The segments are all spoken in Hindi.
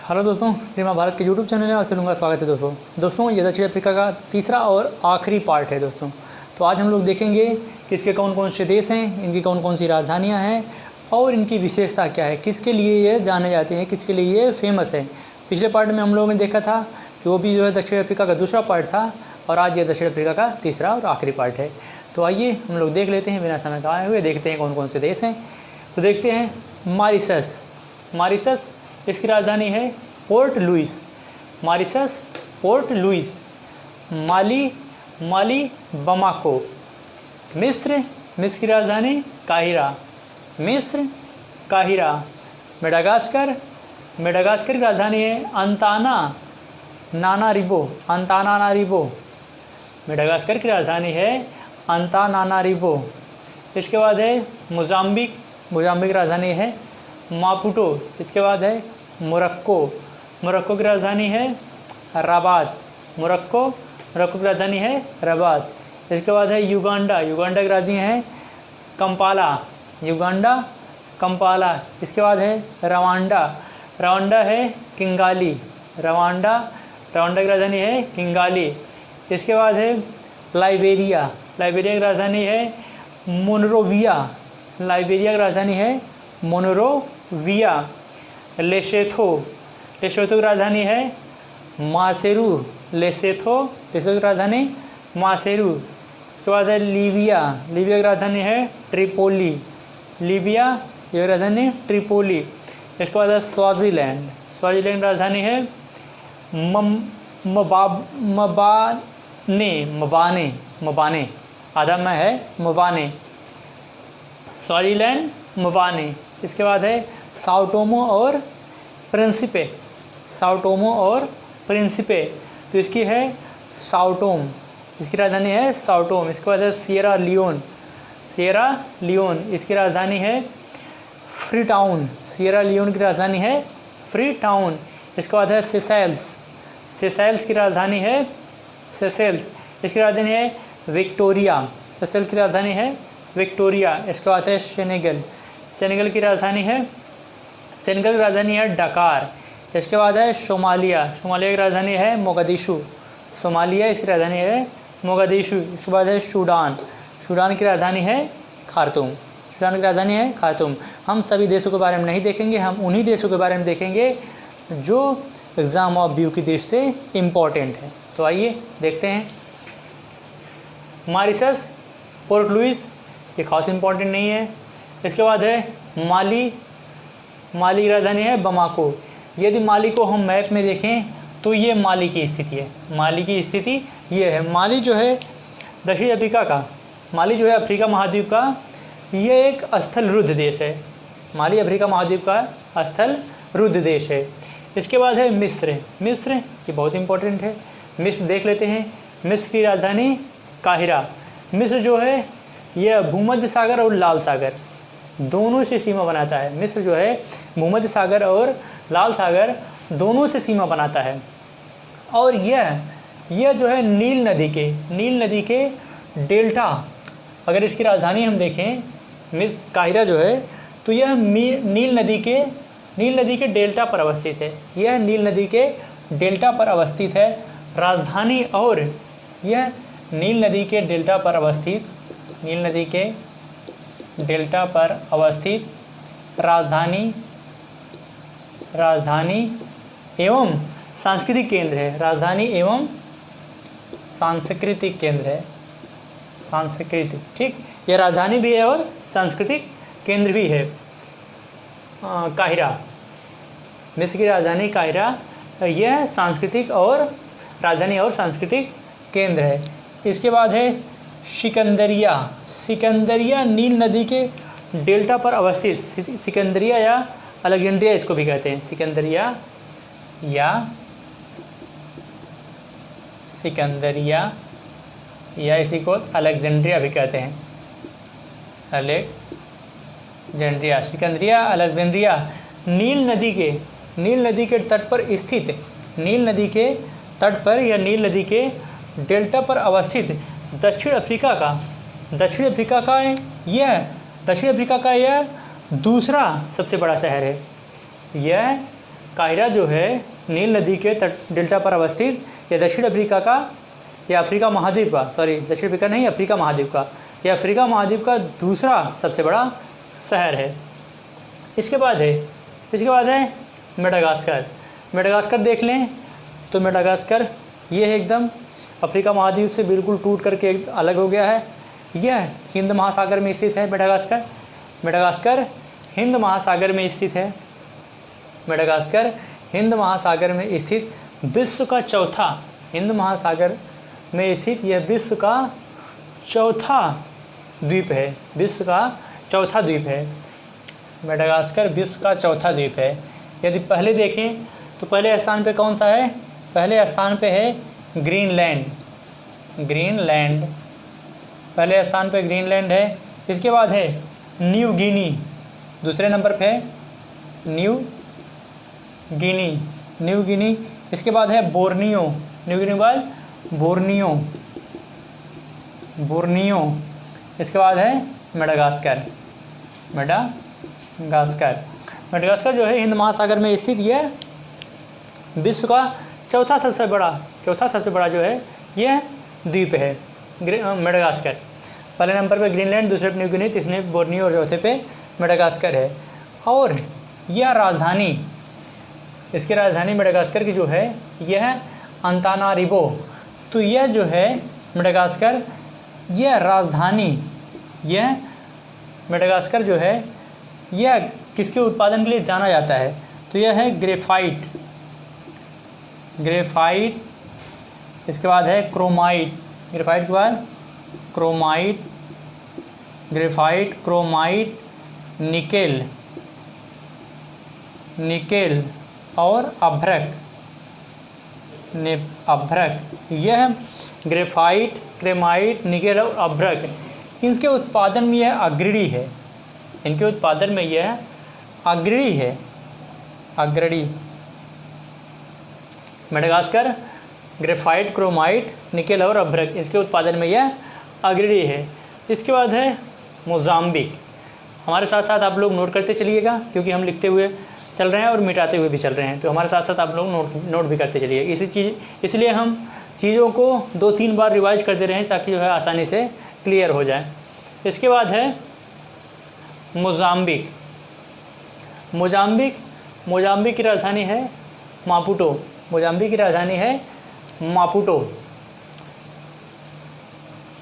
हेलो दोस्तों, प्रेमा भारत के यूट्यूब चैनल में आपसे लूँगा स्वागत है दोस्तों ये दक्षिण अफ्रीका का तीसरा और आखिरी पार्ट है दोस्तों। तो आज हम लोग देखेंगे कि इसके कौन कौन से देश हैं, इनकी कौन कौन सी राजधानियां हैं और इनकी विशेषता क्या है, किसके लिए ये जाने जाते हैं, किसके लिए ये फेमस है। पिछले पार्ट में हम लोगों ने देखा था कि वो भी जो है दक्षिण अफ्रीका का दूसरा पार्ट था और आज ये दक्षिण अफ्रीका का तीसरा और आखिरी पार्ट है। तो आइए हम लोग देख लेते हैं, बिना समय गवाए हुए देखते हैं कौन कौन से देश हैं। तो देखते हैं मॉरिशस, इसकी राजधानी है Port Louis. Mauritius Port Louis. Mali Bamako. मिस्र की राजधानी काहिरा। मेडागास्कर की राजधानी है अंतानानारिवो। मेडागास्कर की राजधानी है अंतानानारिवो। इसके बाद है मोजाम्बिक की राजधानी है मापुटो। इसके बाद है मोरक्को की राजधानी है रबात। मोरक्को की राजधानी है रबात। इसके बाद है युगांडा की राजधानी है कंपाला। इसके बाद है रवांडा है किंगाली। रवांडा की राजधानी है किंगाली। इसके बाद है लाइबेरिया की राजधानी है मोनरोविया। लेसोथो की राजधानी है मासेरू। की राजधानी मासेरू। इसके बाद है लीबिया की राजधानी है ट्रिपोली। इसके बाद है स्वाज़ीलैंड की राजधानी है मबाने। आधा में है मबाने। स्वाज़ीलैंड मबाने। इसके बाद है साओटोमो और प्रिंसिपे। तो इसकी है साओटोम, इसकी राजधानी है साओटोम। इसके बाद है सिएरा लियोन। इसकी राजधानी है फ्रीटाउन। की राजधानी है फ्रीटाउन। इसके बाद है सेशेल्स की राजधानी है इसकी राजधानी है विक्टोरिया। की राजधानी है विक्टोरिया। इसके बाद है सेनेगल की राजधानी है डकार। इसके बाद है सोमालिया की राजधानी है मोगादिशु। इसकी राजधानी है मोगादिशु। इसके बाद है सूडान की राजधानी है खार्तूम। हम सभी देशों के बारे में नहीं देखेंगे, हम उन्हीं देशों के बारे में देखेंगे जो एग्ज़ाम ऑफ व्यू की दृष्टि से इम्पॉर्टेंट है। तो आइए देखते हैं। मॉरिशस पोर्ट लुइस ये खास इम्पॉर्टेंट नहीं है। इसके बाद है माली की राजधानी है बमाको। यदि माली को हम मैप में देखें तो ये माली की स्थिति है। ये है। माली जो है दक्षिण अफ्रीका का, माली जो है अफ्रीका महाद्वीप का, ये एक स्थल रुद्ध देश है। माली अफ्रीका महाद्वीप का स्थल रुद्ध देश है। इसके बाद है मिस्र ये बहुत इंपॉर्टेंट है। मिस्र देख लेते हैं। मिस्र की राजधानी काहिरा। मिस्र जो है यह भूमध्य सागर और लाल सागर दोनों से सीमा बनाता है। मिस्र जो है भूमध्य सागर और लाल सागर दोनों से सीमा बनाता है। और यह जो है नील नदी के डेल्टा, अगर इसकी राजधानी हम देखें काहिरा जो है, तो यह नील नदी के डेल्टा पर अवस्थित है। यह नील नदी के डेल्टा पर अवस्थित है राजधानी। और यह नील नदी के डेल्टा पर अवस्थित राजधानी एवं सांस्कृतिक केंद्र है। ठीक, यह राजधानी भी है और सांस्कृतिक केंद्र भी है। काहिरा, मिस्र की राजधानी काहिरा, यह सांस्कृतिक और राजधानी और सांस्कृतिक केंद्र है। इसके बाद है सिकंदरिया नील नदी के डेल्टा पर अवस्थित। सिकंदरिया या अलेक्जेंड्रिया इसको भी कहते हैं। सिकंदरिया या इसी को अलेक्जेंड्रिया भी कहते हैं। अलेक्जेंड्रिया नील नदी के तट पर स्थित, नील नदी के तट पर या नील नदी के डेल्टा पर अवस्थित दक्षिण अफ्रीका का यह दूसरा सबसे बड़ा शहर है। यह काहिरा जो है नील नदी के तट डेल्टा पर अवस्थित, यह दक्षिण अफ्रीका का या अफ्रीका महाद्वीप का, सॉरी दक्षिण अफ्रीका नहीं, अफ्रीका महाद्वीप का, यह अफ्रीका महाद्वीप का दूसरा सबसे बड़ा शहर है। इसके बाद है मेडागास्कर। मेडागास्कर देख लें तो मेडागास्कर ये है एकदम अफ्रीका महाद्वीप से बिल्कुल टूट करके अलग हो गया है। यह हिंद महासागर में स्थित है। मेडागास्कर हिंद महासागर में स्थित है। मेडागास्कर हिंद महासागर में स्थित विश्व का चौथा, हिंद महासागर में स्थित यह विश्व का चौथा द्वीप है। विश्व का चौथा द्वीप है मेडागास्कर, विश्व का चौथा द्वीप है। यदि पहले देखें तो पहले स्थान पे कौन सा है? पहले स्थान पे है ग्रीनलैंड। पहले स्थान पे ग्रीनलैंड है। इसके बाद है न्यू गिनी, दूसरे नंबर पे है न्यू गिनी। इसके बाद है बोर्नियो, न्यू गिनी के बाद बोर्नियो। इसके बाद है मेडागास्कर। मेडागास्कर जो है हिंद महासागर में स्थित यह विश्व का चौथा सबसे बड़ा जो है यह द्वीप है मेडागास्कर। पहले नंबर पे ग्रीनलैंड, दूसरे पे न्यू गिनी, तीसरे पे बोर्नियो और चौथे पे मेडागास्कर है। और यह राजधानी, इसकी राजधानी मेडागास्कर की जो है यह अंतानारिवो। तो यह जो है मेडागास्कर, यह राजधानी, यह मेडागास्कर जो है यह किसके उत्पादन के लिए जाना जाता है? तो यह है ग्रेफाइट। इसके बाद है क्रोमाइट। ग्रेफाइट के बाद क्रोमाइट, निकेल और अभ्रक। यह ग्रेफाइट, क्रोमाइट, निकेल और अभ्रक, इनके उत्पादन में यह अग्रणी है। मेडागास्कर ग्रेफाइट, क्रोमाइट, निकेल और अभ्रक, इसके उत्पादन में यह अग्रणी है। इसके बाद है मोजाम्बिक। हमारे साथ साथ आप लोग नोट करते चलिएगा, क्योंकि हम लिखते हुए चल रहे हैं और मिटाते हुए भी चल रहे हैं, तो हमारे साथ साथ आप लोग नोट भी करते चलिए। इसलिए हम चीज़ों को 2-3 बार रिवाइज करते रहें ताकि जो है आसानी से क्लियर हो जाए। इसके बाद है मोजाम्बिक की राजधानी है मापुटो।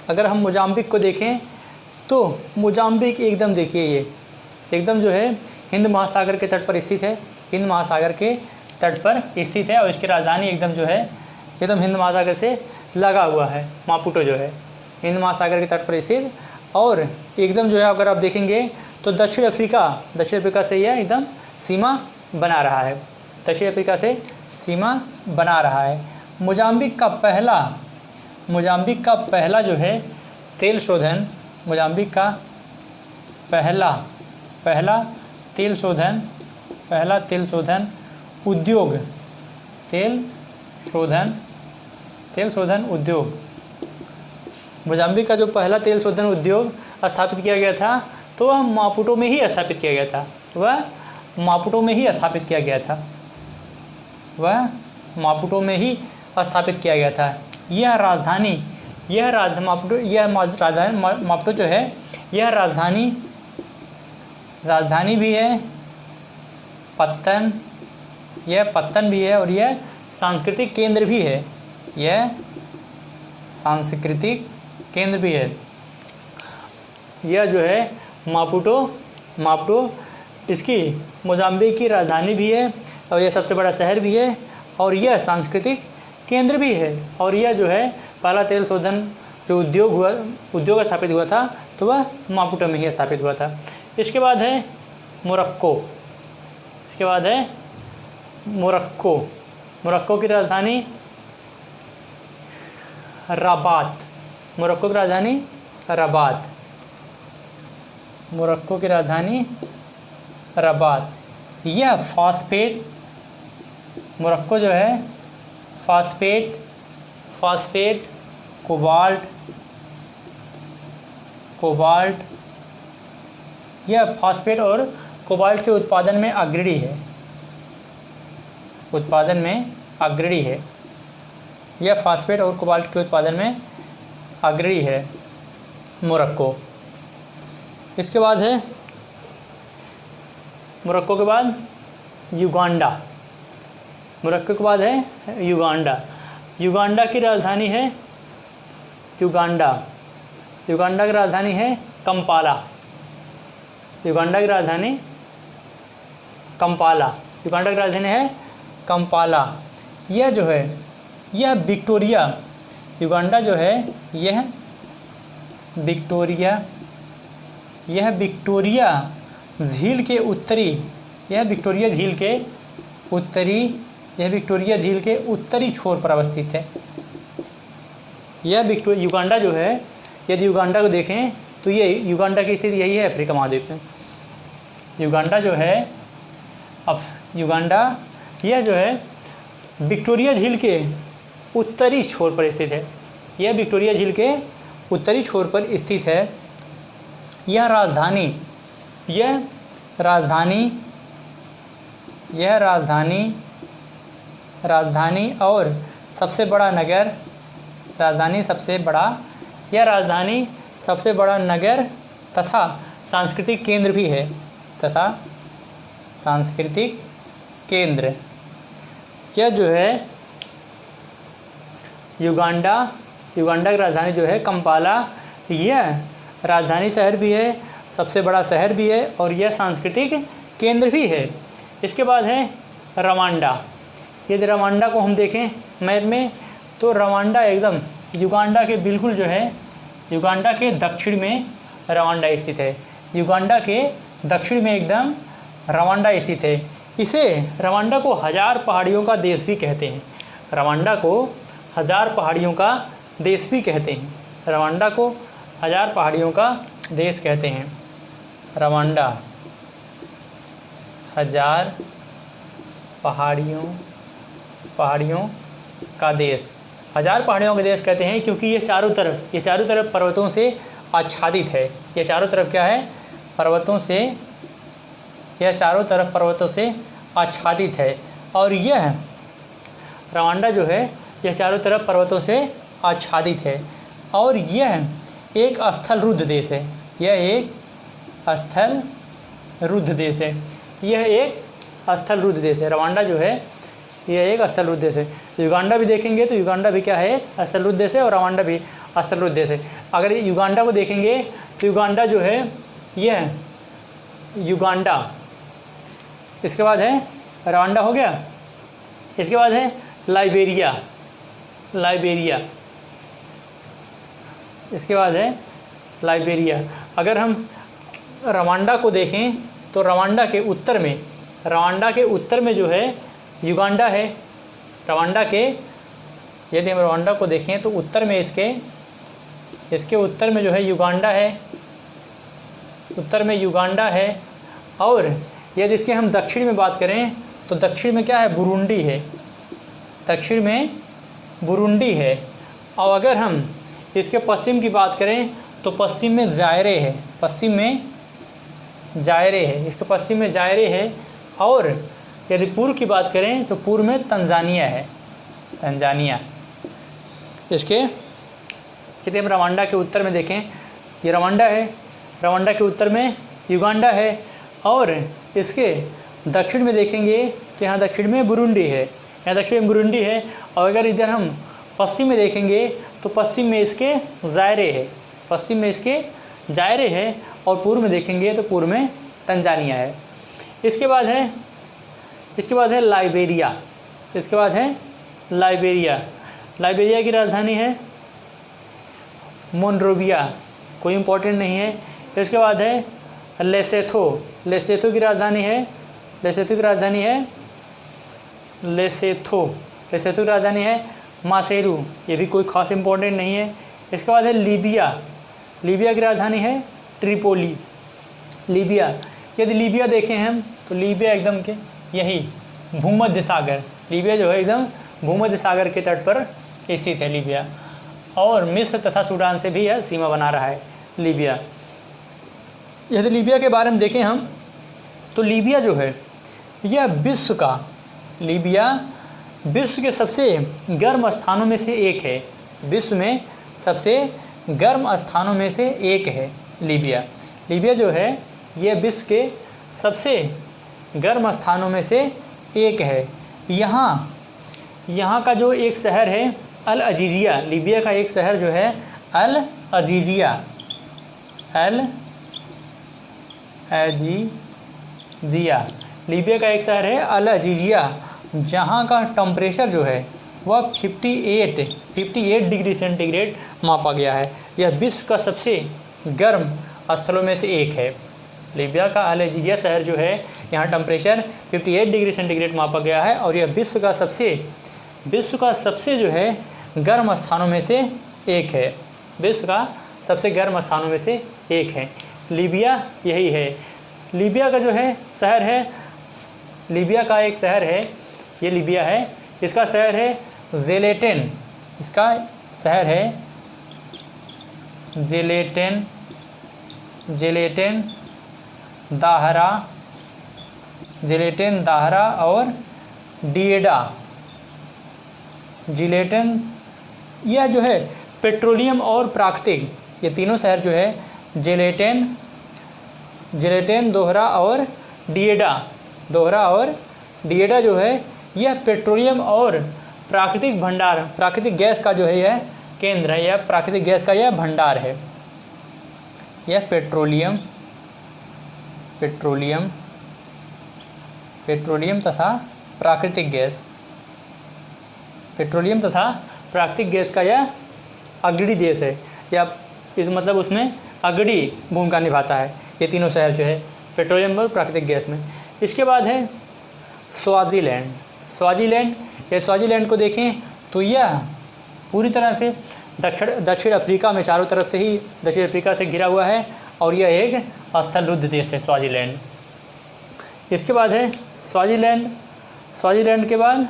अगर हम मोजाम्बिक को देखें तो मोजाम्बिक एकदम देखिए, ये एकदम जो है हिंद महासागर के तट पर स्थित है। और इसकी राजधानी एकदम जो है एकदम हिंद महासागर से लगा हुआ है। मापुटो जो है हिंद महासागर के तट पर स्थित, और एकदम जो है अगर आप देखेंगे तो दक्षिण अफ्रीका से यह एकदम सीमा बना रहा है। मोजाम्बिक का पहला जो है तेल शोधन, पहला तेल शोधन उद्योग, मोजाम्बिक का जो पहला तेल शोधन उद्योग स्थापित किया गया था तो वह मापुटो में ही स्थापित किया गया था। यह राजधानी मापुटो जो है यह राजधानी भी है, पत्तन भी है, और यह सांस्कृतिक केंद्र भी है। यह जो है मापुटो इसकी मोजाम्बिक की राजधानी भी है, और यह सबसे बड़ा शहर भी है, और यह सांस्कृतिक केंद्र भी है। और यह जो है पहला तेल शोधन जो उद्योग स्थापित हुआ था तो वह मापुटो में ही स्थापित हुआ था। इसके बाद है मोरक्को की राजधानी रबात। मोरक्को की राजधानी रबात। यह मोरक्को जो है फास्फेट, कोबाल्ट, यह फास्फेट और कोबाल्ट के उत्पादन में अग्रणी है। उत्पादन में अग्रणी है। यह फास्फेट और कोबाल्ट के उत्पादन में अग्रणी है मोरक्को। इसके बाद है मोरक्को के बाद युगांडा। मोरक्को के बाद है युगांडा। युगांडा की राजधानी है युगांडा की राजधानी है कंपाला। युगांडा की राजधानी कंपाला। युगांडा की राजधानी है कंपाला। यह जो है यह विक्टोरिया, युगांडा जो है यह विक्टोरिया झील के उत्तरी, यह विक्टोरिया झील के उत्तरी छोर पर अवस्थित है। यह युगांडा जो है, यदि युगांडा को देखें तो ये युगांडा की स्थिति यही है अफ्रीका महाद्वीप में। युगांडा जो है युगांडा यह जो है विक्टोरिया झील के उत्तरी छोर पर स्थित है। यह विक्टोरिया झील के उत्तरी छोर पर स्थित है। यह राजधानी और सबसे बड़ा नगर, सबसे बड़ा नगर तथा सांस्कृतिक केंद्र भी है। यह जो है युगांडा की राजधानी जो है कंपाला, यह राजधानी शहर भी है, सबसे बड़ा शहर भी है और यह सांस्कृतिक केंद्र भी है। इसके बाद है रवांडा। यदि रवांडा को हम देखें मैप में तो रवांडा एकदम युगांडा के बिल्कुल जो है युगांडा के दक्षिण में रवांडा स्थित है। युगांडा के दक्षिण में एकदम रवांडा स्थित है। इसे रवांडा को 1000 पहाड़ियों का देश भी कहते हैं। रवांडा को 1000 पहाड़ियों का देश भी कहते हैं। रवांडा को 1000 पहाड़ियों का देश कहते हैं। रवांडा 1000 पहाड़ियों का देश, 1000 पहाड़ियों का देश कहते हैं क्योंकि ये चारों तरफ पर्वतों से आच्छादित है। ये चारों तरफ क्या है? यह चारों तरफ पर्वतों से आच्छादित है। और यह रवांडा जो है यह चारों तरफ पर्वतों से आच्छादित है और यह एक स्थलरुद्ध देश है। रवांडा जो है यह एक स्थलरुद्ध देश है। युगांडा भी देखेंगे तो युगांडा भी क्या है? स्थलरुद्ध देश है और रवांडा भी स्थलरुद्ध देश है। अगर युगांडा को देखेंगे तो युगांडा जो है यह युगांडा, इसके बाद है रवांडा हो गया। इसके बाद है लाइबेरिया। इसके बाद है लाइबेरिया। अगर हम रवांडा को देखें तो रवांडा के उत्तर में जो है युगांडा है। यदि हम रवांडा को देखें तो उत्तर में इसके उत्तर में जो है युगांडा है। और यदि इसके हम दक्षिण में बात करें तो दक्षिण में क्या है? बुरुंडी है। और अगर हम इसके पश्चिम की बात करें तो पश्चिम में जायरे है। इसके पश्चिम में जायरे है। और यदि पूर्व की बात करें तो पूर्व में तंजानिया है। इसके यदि हम रवांडा के उत्तर में देखें, ये रवांडा है, रवांडा के उत्तर में युगांडा है। और इसके दक्षिण में देखेंगे तो यहाँ दक्षिण में बुरुंडी है। और अगर इधर हम पश्चिम में देखेंगे तो पश्चिम में इसके जायरे है। और पूर्व में देखेंगे तो पूर्व में तंजानिया है। इसके बाद है लाइबेरिया। लाइबेरिया की राजधानी है मोनरोविया, कोई इम्पोर्टेंट नहीं है। इसके बाद है लेसेथो की राजधानी है मासेरू, ये भी कोई खास इम्पोर्टेंट नहीं है। इसके बाद है लीबिया की राजधानी है ट्रिपोली। यदि लीबिया देखें हम तो लीबिया एकदम के यही भूमध्य सागर, लीबिया जो है एकदम भूमध्य सागर के तट पर स्थित है लीबिया। और मिस्र तथा सूडान से भी यह सीमा बना रहा है लीबिया। यदि लीबिया के बारे में देखें हम तो लीबिया जो है यह लीबिया विश्व के सबसे गर्म स्थानों में से एक है। विश्व में सबसे गर्म स्थानों में से एक है लीबिया। लीबिया जो है यह विश्व के सबसे गर्म स्थानों में से एक है। यहाँ का जो एक शहर है अल अजीजिया, लीबिया का एक शहर जो है अल अजीजिया, लीबिया का एक शहर है अल अजीजिया, जहाँ का टेम्परेचर जो है वह 58 डिग्री सेंटीग्रेड मापा गया है। यह विश्व का सबसे गर्म स्थलों में से एक है। लीबिया का अल अजीजिया शहर जो है यहाँ टेम्परेचर 58 डिग्री सेंटीग्रेड मापा गया है और यह विश्व का सबसे जो है गर्म स्थानों में से एक है। विश्व का सबसे गर्म स्थानों में से एक है लीबिया, यही है। लीबिया का जो है शहर है, लीबिया का एक शहर है, ये लीबिया है, इसका शहर है ज़ेलेटिन, इसका शहर है ज़ेलेटिन, दाहरा और डिएडा। यह जो है पेट्रोलियम और प्राकृतिक, ये तीनों शहर जो है ज़ेलेटिन, दोहरा और डिएडा जो है यह पेट्रोलियम और प्राकृतिक भंडार, प्राकृतिक गैस का जो है यह केंद्र है, यह प्राकृतिक गैस का यह भंडार है। यह पेट्रोलियम तथा प्राकृतिक गैस का यह अग्रणी देश है, या इस मतलब उसमें अग्रणी भूमिका निभाता है ये तीनों शहर जो है पेट्रोलियम और प्राकृतिक गैस में। इसके बाद है स्वाजीलैंड। ये स्वाजीलैंड को देखें तो यह पूरी तरह से दक्षिण अफ्रीका में चारों तरफ से ही दक्षिण अफ्रीका से घिरा हुआ है और यह एक स्थलरुद्ध देश है स्वाजीलैंड। इसके बाद है स्वाजीलैंड के बाद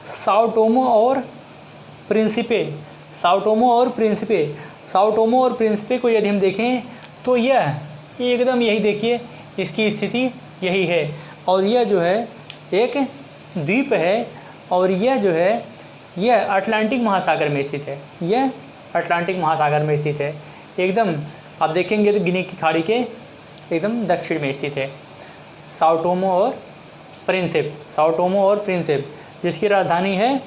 साओ टोमो और प्रिंसिपे को यदि हम देखें तो यह एकदम यही देखिए इसकी स्थिति यही है और यह जो है एक द्वीप है और यह जो है यह अटलांटिक महासागर में स्थित है। एकदम आप देखेंगे तो गिनी की खाड़ी के एकदम दक्षिण में स्थित है साओ टोमो और प्रिंसिप, जिसकी राजधानी है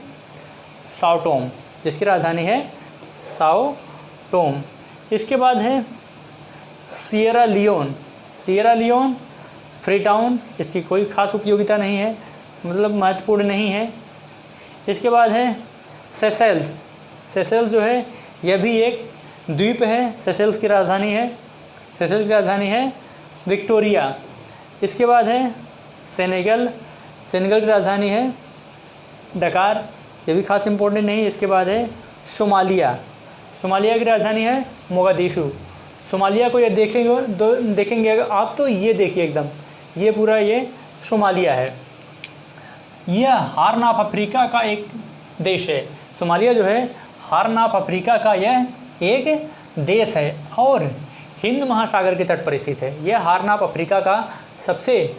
साओ टोम। इसके बाद है सिएरा लियोन, फ्रीटाउन, इसकी कोई खास उपयोगिता नहीं है, मतलब महत्वपूर्ण नहीं है। इसके बाद है सेशेल्स जो है यह भी एक द्वीप है। सेशेल्स की राजधानी है विक्टोरिया। इसके बाद है सेनेगल की राजधानी है डकार, ये भी खास इम्पोर्टेंट नहीं। इसके बाद है सोमालिया की राजधानी है मोगादिशु। सोमालिया को ये देखेंगे आप तो ये देखिए एकदम ये पूरा ये सोमालिया है। यह हॉर्न ऑफ अफ्रीका का एक देश है। सोमालिया जो है हॉर्न ऑफ अफ्रीका का यह एक देश है और हिंद महासागर के तट पर स्थित है। यह हॉर्न ऑफ अफ्रीका का सबसे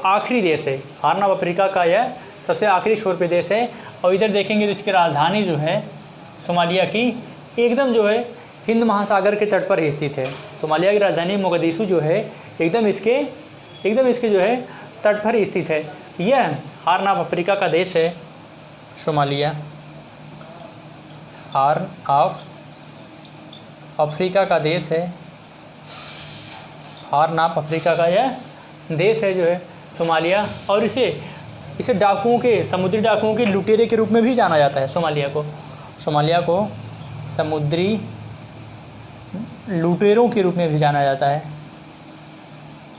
आखिरी देश है। हॉर्न ऑफ अफ्रीका का यह सबसे आखिरी छोर पे देश है और इधर देखेंगे तो इसकी राजधानी जो है सोमालिया की एकदम जो है हिंद महासागर के तट पर ही स्थित है। सोमालिया की राजधानी मोगादिशु जो है एकदम इसके जो है तट पर ही स्थित है। यह हॉर्न ऑफ अफ्रीका का देश है सोमालिया, हॉर्न ऑफ अफ्रीका का देश है। हॉर्न ऑफ अफ्रीका का यह देश है जो है सोमालिया और इसे समुद्री डाकुओं के लुटेरे के रूप में भी जाना जाता है। सोमालिया को समुद्री लुटेरों के रूप में भी जाना जाता है,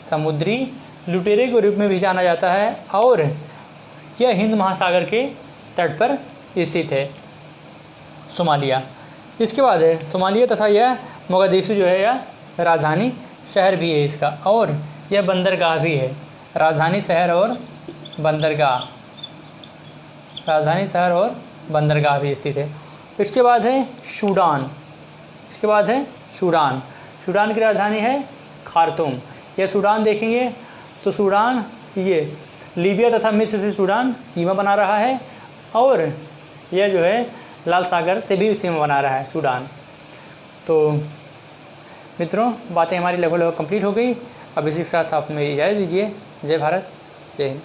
समुद्री लुटेरे के रूप में भी जाना जाता है और यह हिंद महासागर के तट पर स्थित है सोमालिया। इसके बाद है सोमालिया तथा यह मोगादिशु जो है यह राजधानी शहर भी है इसका और यह बंदरगाह भी है। राजधानी शहर और बंदरगाह भी स्थित है। इसके बाद है सूडान की राजधानी है खार्तूम। यह सूडान देखेंगे तो सूडान ये लीबिया तथा मिस्र से सूडान सीमा बना रहा है, और यह जो है लाल सागर से भी सीमा बना रहा है सूडान। तो मित्रों, बातें हमारी लगभग कंप्लीट हो गई। अब इसी के साथ आप मेरी इजाज़त दीजिए। जय भारत, जय हिंद।